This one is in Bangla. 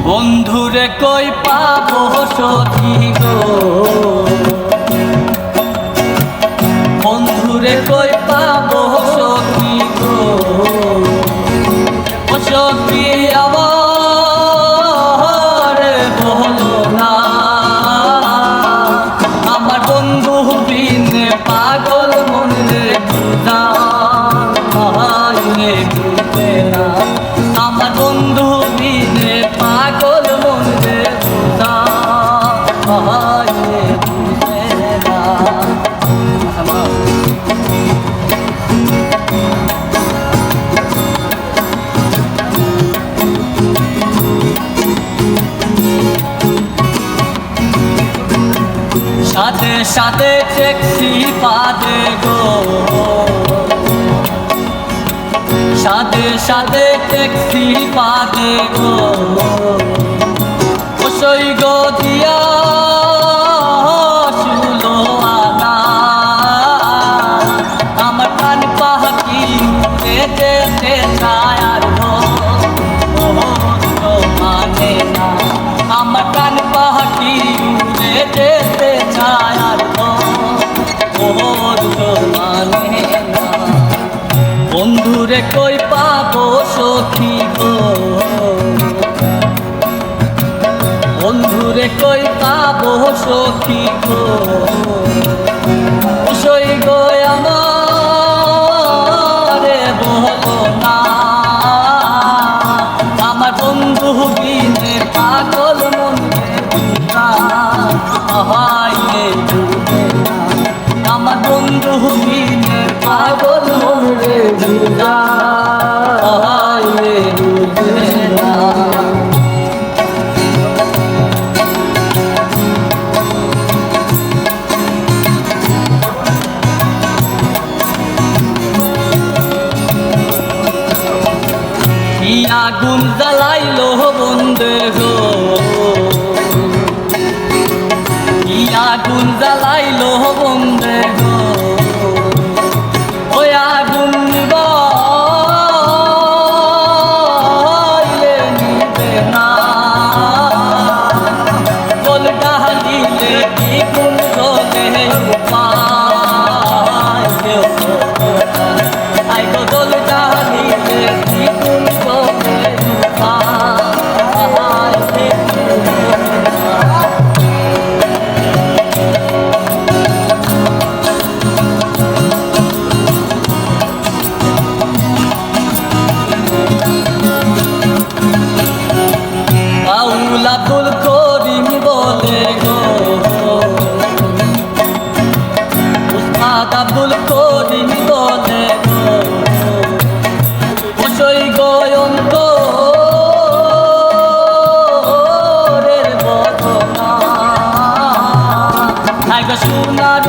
বন্ধুরে কই পাবো সখী গো, বন্ধুরে কই পাবো সখী গো, ও সখী আমার বলো না, আমার বন্ধু বিনে পাগল মন রে রে বুঝবে না, আমার বন্ধু বিনে পাগল মন রে বুঝবে না। সাথে সাথে ট্যাক্সি পাদে গো, সাথে সাথে ট্যাক্সি পাদে গো, ওসই গো দিয়া শুলো আনা, আমার কান পাখি উড়ে যেতে চায় আর মানে না, আমার কান পাখি উড়ে যেতে চায় আর মানে না। বন্ধুরে কই পাবো সখী গো, বন্ধুরে কই পাবো সখী গো, সই গো আমারে বলো না, আমার বন্ধু বিনে পাগল মন রে বুঝবে না, আমার বন্ধু বিনে পাগল মন রে বুঝবে না। আগুন জ্বালাইলো বন্ধে গো, আগুন জ্বালাইলো বন্ধে গো, ওই আগুন নিবাইলে নিবে না, বল ডালিলে কি কোন জলে উপায় আই গো দোল ডালিলে কি কোন জলে আব্দুল করিম বলে গো, উস্তাদ আব্দুল করিম বলে গো, ওসই গো অন্তরের বদনা, সোনার